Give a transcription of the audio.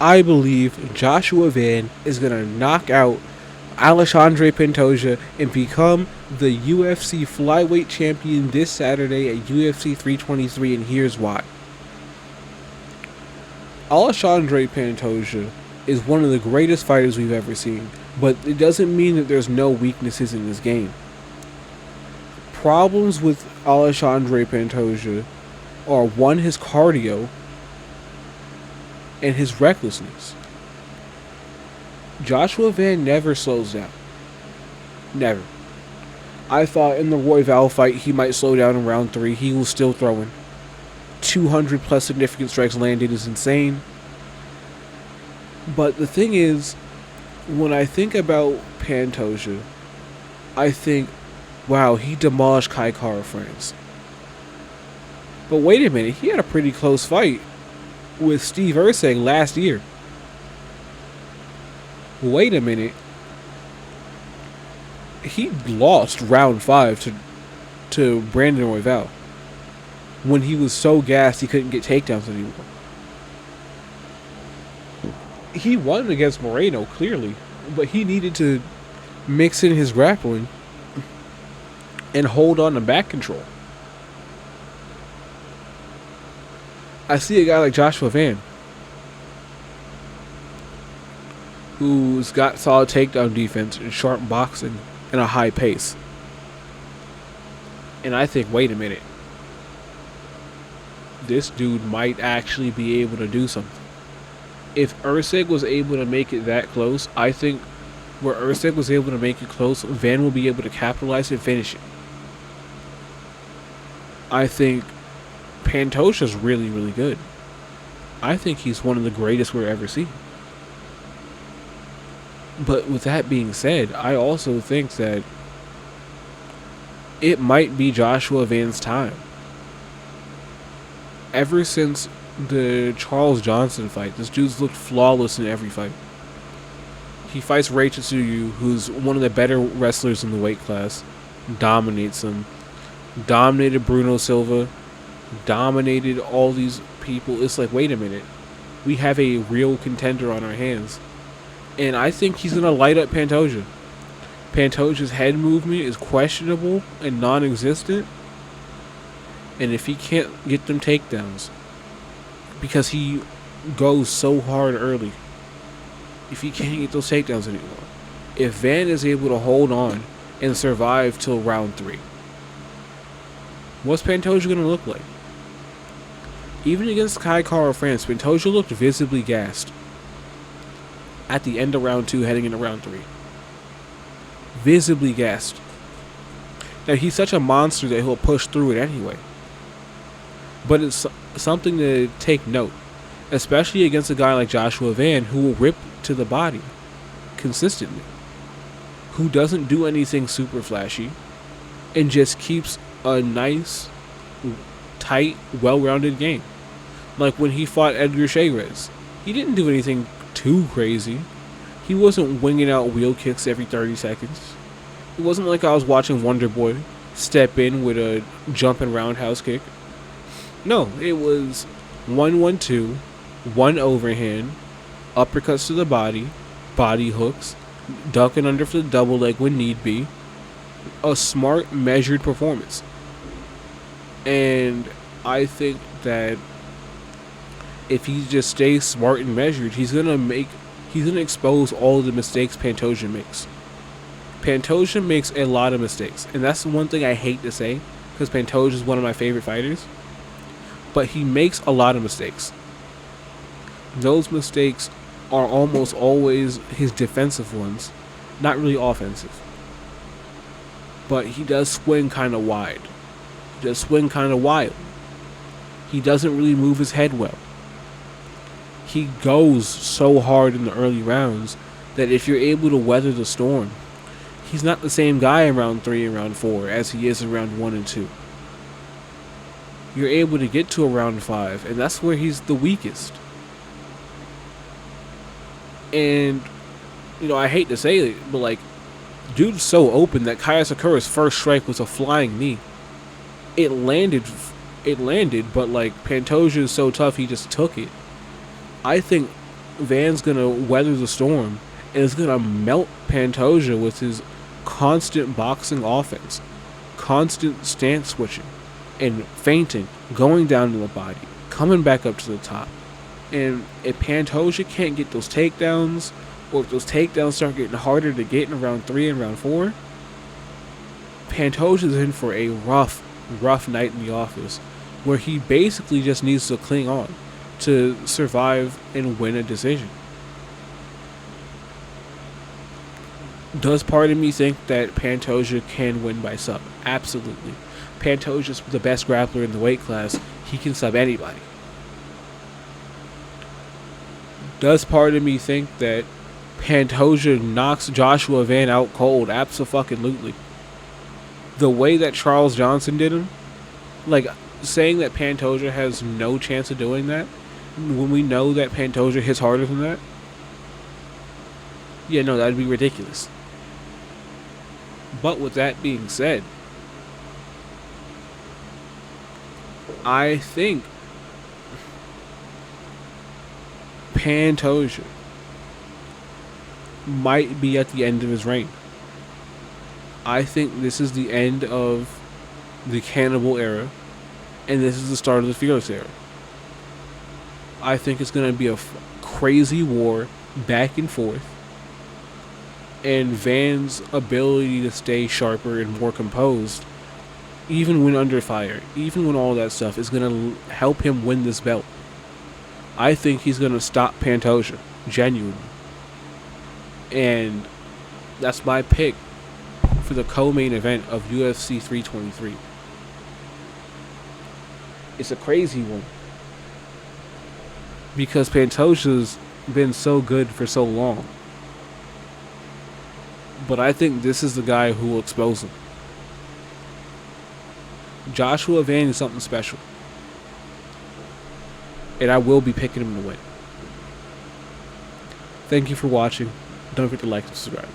I believe Joshua Van is going to knock out Alexandre Pantoja and become the UFC Flyweight Champion this Saturday at UFC 323, and here's why. Alexandre Pantoja is one of the greatest fighters we've ever seen, but it doesn't mean that there's no weaknesses in this game. Problems with Alexandre Pantoja are, one, his cardio and his recklessness. Joshua Van never slows down. Never. I thought in the Royval fight he might slow down in round 3. He was still throwing. 200 plus significant strikes landed is insane. But the thing is, when I think about Pantoja, I think, wow, he demolished Kai Kara France. But wait a minute, he had a pretty close fight with Steve Erceg last year. Wait a minute. He lost round 5 to Brandon Royval when he was so gassed he couldn't get takedowns anymore. He won against Moreno, clearly, but he needed to mix in his grappling and hold on to back control. I see a guy like Joshua Van, who's got solid takedown defense and sharp boxing and a high pace. And I think, wait a minute, this dude might actually be able to do something. If Erceg was able to make it that close, I think where Erceg was able to make it close, Van will be able to capitalize and finish it. I think Pantoja's really, really good. I think he's one of the greatest we've ever seen. But with that being said, I also think that it might be Joshua Van's time. Ever since the Charles Johnson fight, this dude's looked flawless in every fight. He fights Ray Tsuyu, who's one of the better wrestlers in the weight class, dominates him, dominated Bruno Silva, dominated all these people. It's like, wait a minute, we have a real contender on our hands. And I think he's going to light up Pantoja. Pantoja's head movement is questionable and non-existent. And if he can't get them takedowns, because he goes so hard early, if he can't get those takedowns anymore, if Van is able to hold on and survive till round 3, what's Pantoja going to look like? Even against Kai Kara France, Pantoja looked visibly gassed at the end of round 2 heading into round 3. Visibly gassed. Now, he's such a monster that he'll push through it anyway. But it's something to take note, especially against a guy like Joshua Van, who will rip to the body consistently, who doesn't do anything super flashy, and just keeps a nice, tight, well-rounded game. Like when he fought Edgar Chairez, he didn't do anything too crazy. He wasn't winging out wheel kicks every 30 seconds. It wasn't like I was watching Wonder Boy step in with a jumping roundhouse kick. No, it was 1-1-2, one overhand, uppercuts to the body, body hooks, ducking under for the double leg when need be. A smart, measured performance. And I think that if he just stays smart and measured, he's gonna expose all of the mistakes Pantoja makes. Pantoja makes a lot of mistakes, and that's the one thing I hate to say, because Pantoja is one of my favorite fighters. But he makes a lot of mistakes. Those mistakes are almost always his defensive ones, not really offensive. But he does swing kind of wide. He does swing kind of wild. He doesn't really move his head well. He goes so hard in the early rounds that if you're able to weather the storm, he's not the same guy in round 3 and round 4 as he is in round 1 and 2. You're able to get to a round 5, and that's where he's the weakest. And, you know, I hate to say it, but like, dude's so open that Kaya Sakura's first strike was a flying knee. It landed, but like, Pantoja is so tough he just took it. I think Van's gonna weather the storm and is gonna melt Pantoja with his constant boxing offense, constant stance switching, and feinting, going down to the body, coming back up to the top. And if Pantoja can't get those takedowns, or if those takedowns start getting harder to get in round 3 and round 4, Pantoja's in for a rough night in the office, where he basically just needs to cling on to survive and win a decision. Does part of me think that Pantoja can win by sub? Absolutely. Pantoja's the best grappler in the weight class. He can sub anybody. Does part of me think that Pantoja knocks Joshua Van out cold? Abso-fucking-lutely. The way that Charles Johnson did him, like, saying that Pantoja has no chance of doing that, when we know that Pantoja hits harder than that, yeah, no, that'd be ridiculous. But with that being said, I think Pantoja might be at the end of his reign. I think this is the end of the Cannibal era, and this is the start of the Fearless era. I think it's going to be a crazy war back and forth, and Van's ability to stay sharper and more composed, even when under fire, even when all that stuff, is going to help him win this belt. I think he's going to stop Pantoja, genuinely. And that's my pick for the co-main event of UFC 323. It's a crazy one, because Pantoja's been so good for so long. But I think this is the guy who will expose him. Joshua Van is something special, and I will be picking him to win. Thank you for watching. Don't forget to like and subscribe.